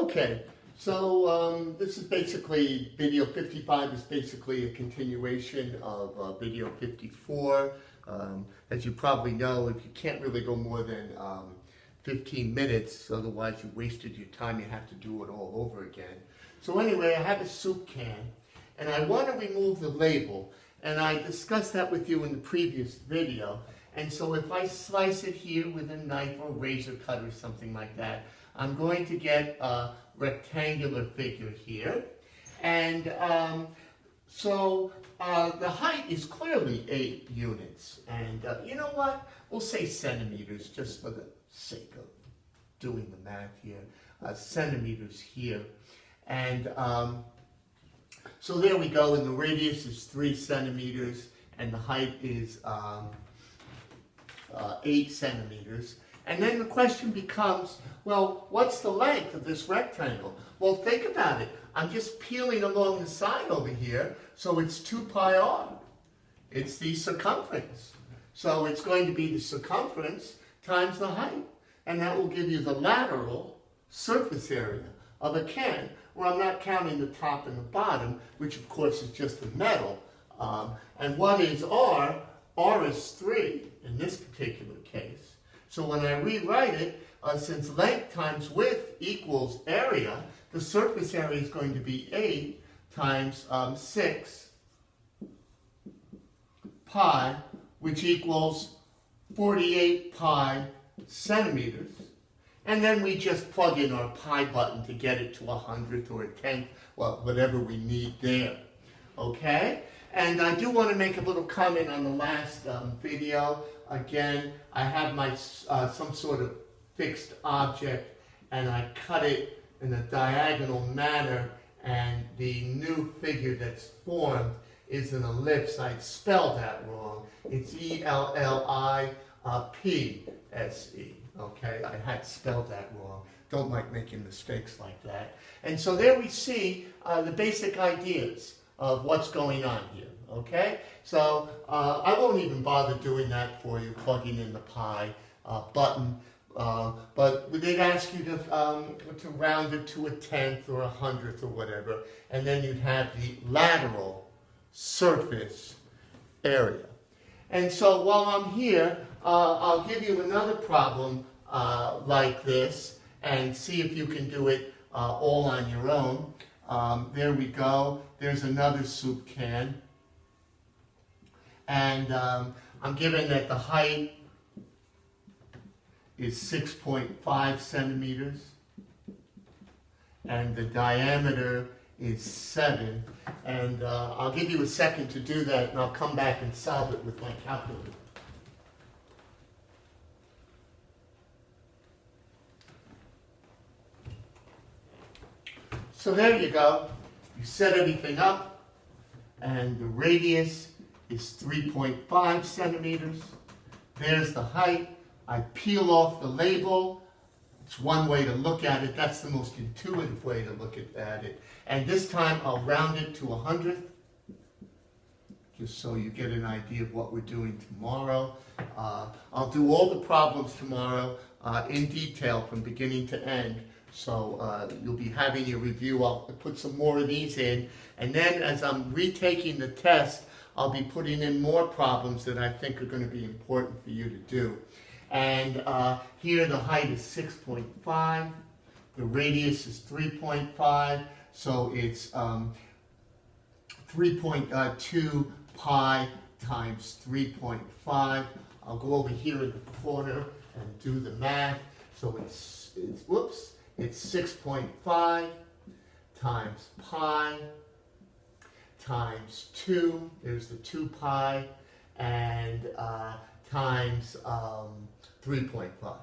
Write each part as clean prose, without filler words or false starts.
Okay, so this is basically, video 55 is basically a continuation of video 54. As you probably know, if you can't really go more than 15 minutes, otherwise you wasted your time, you have to do it all over again. So anyway, I have a soup can, and I want to remove the label, and I discussed that with you in the previous video. And so if I slice it here with a knife or razor cut or something like that, I'm going to get a rectangular figure here. And the height is clearly 8 units. And you know what? We'll say centimeters just for the sake of doing the math here. Centimeters here. And so there we go. And the radius is 3 centimeters. And the height is 8 centimeters. And then the question becomes, well, what's the length of this rectangle? Well, think about it. I'm just peeling along the side over here, so it's 2 pi r. It's the circumference. So it's going to be the circumference times the height. And that will give you the lateral surface area of a can, where I'm not counting the top and the bottom, which of course is just the metal. And what is r? R is 3 in this particular case. So when I rewrite it, since length times width equals area, the surface area is going to be 8 times 6 pi, which equals 48 pi centimeters. And then we just plug in our pi button to get it to 100th or a 10th, well, whatever we need there. Okay? And I do want to make a little comment on the last video. Again, I have my some sort of fixed object, and I cut it in a diagonal manner, and the new figure that's formed is an ellipse. I spelled that wrong. It's E-L-L-I-P-S-E. Okay, I had spelled that wrong. Don't like making mistakes like that. And so there we see the basic ideas of what's going on here. Okay, so I won't even bother doing that for you, plugging in the pi button. But they'd ask you to round it to a 10th or a 100th or whatever, and then you'd have the lateral surface area. And so while I'm here, I'll give you another problem like this, and see if you can do it all on your own. There we go. There's another soup can. And I'm given that the height is 6.5 centimeters. And the diameter is 7. And I'll give you a second to do that, and I'll come back and solve it with my calculator. So there you go. You set everything up, and the radius is 3.5 centimeters. There's the height. I peel off the label. It's one way to look at it. That's the most intuitive way to look at it. And this time I'll round it to 100th, just so you get an idea of what we're doing tomorrow. I'll do all the problems tomorrow in detail from beginning to end. So you'll be having your review. I'll put some more of these in. And then as I'm retaking the test, I'll be putting in more problems that I think are going to be important for you to do. And here the height is 6.5. The radius is 3.5. So it's 3.2 pi times 3.5. I'll go over here in the corner and do the math. So it's 6.5 times pi times 2, there's the 2 pi, and times 3.5.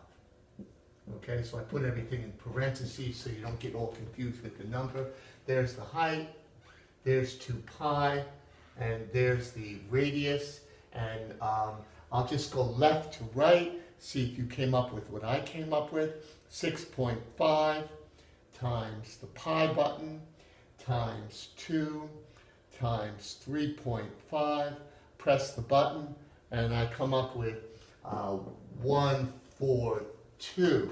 Okay, so I put everything in parentheses so you don't get all confused with the number. There's the height, there's 2 pi, and there's the radius, and I'll just go left to right, see if you came up with what I came up with. 6.5 times the pi button times 2 times 3.5. Press the button, and I come up with 142.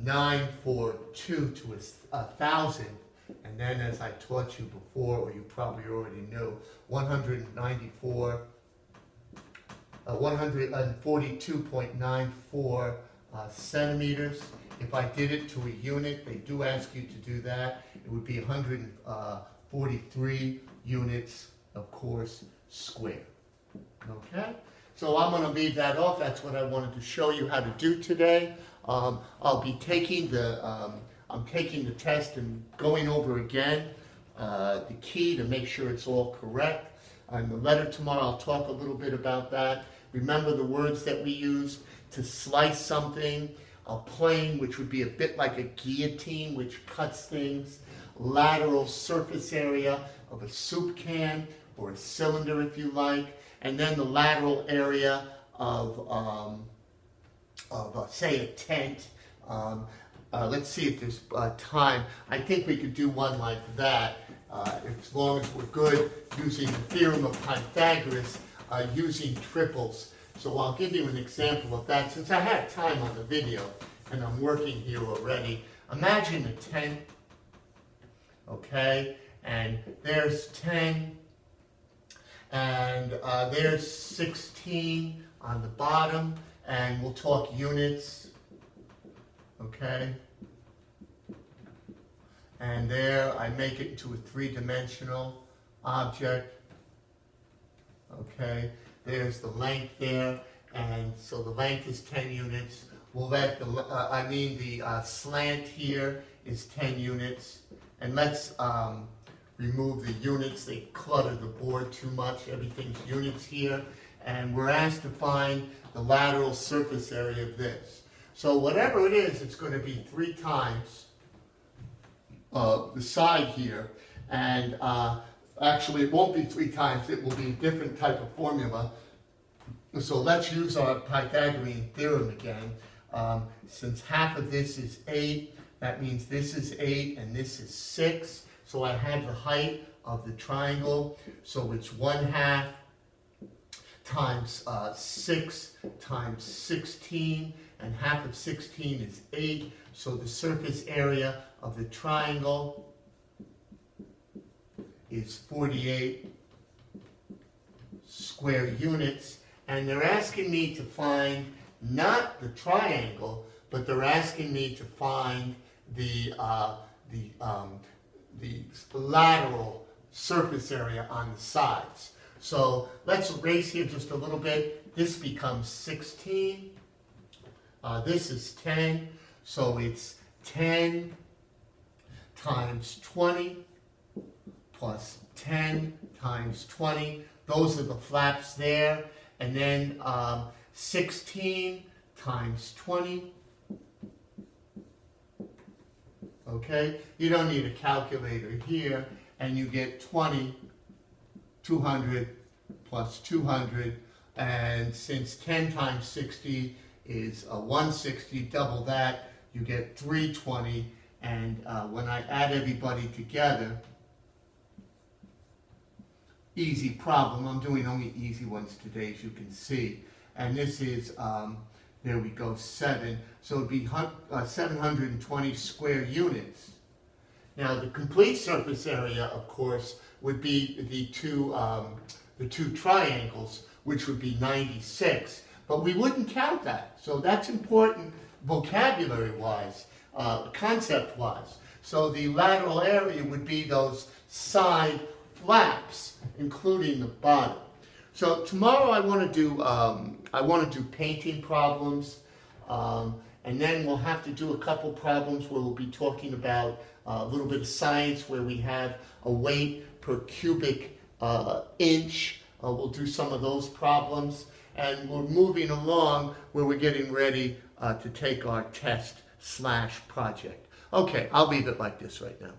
942 to a thousand, and then as I taught you before, or you probably already knew, 142.94 centimeters. If I did it to a unit, they do ask you to do that. It would be 143 units, of course, square. Okay? So I'm going to leave that off. That's what I wanted to show you how to do today. I'll be taking I'm taking the test and going over again the key to make sure it's all correct. In the letter tomorrow, I'll talk a little bit about that. Remember the words that we use to slice something. A plane, which would be a bit like a guillotine, which cuts things. Lateral surface area of a soup can or a cylinder, if you like. And then the lateral area of say, a tent. Let's see if there's time. I think we could do one like that, as long as we're good using the theorem of Pythagoras, using triples. So I'll give you an example of that since I have time on the video and I'm working here already. Imagine a tent, okay, and there's 10, and there's 16 on the bottom, and we'll talk units, okay? And there I make it into a three-dimensional object, okay? There's the length there, and so the length is 10 units. We'll let the slant here is 10 units. And let's remove the units. They clutter the board too much. Everything's units here. And we're asked to find the lateral surface area of this. So whatever it is, it's going to be 3 times the side here. And actually, it won't be 3 times. It will be a different type of formula. So let's use our Pythagorean theorem again. Since half of this is 8, that means this is 8 and this is 6. So I have the height of the triangle. So it's 1/2 times 6 times 16. And half of 16 is 8. So the surface area of the triangle is 48 square units. And they're asking me to find not the triangle, but they're asking me to find the lateral surface area on the sides. So let's erase here just a little bit. This becomes 16. This is 10. So it's 10 times 20 plus 10 times 20. Those are the flaps there. And then 16 times 20. Okay, you don't need a calculator here, and you get 20, 200 plus 200, and since 10 times 60 is 160, double that, you get 320, and when I add everybody together, easy problem. I'm doing only easy ones today, as you can see. And this is, there we go, 7. So it'd be 720 square units. Now, the complete surface area, of course, would be the two triangles, which would be 96. But we wouldn't count that. So that's important vocabulary-wise, concept-wise. So the lateral area would be those side flaps, including the bottom. So tomorrow I want to do painting problems, and then we'll have to do a couple problems where we'll be talking about a little bit of science, where we have a weight per cubic inch. We'll do some of those problems, and we're moving along where we're getting ready to take our test/project. Okay, I'll leave it like this right now.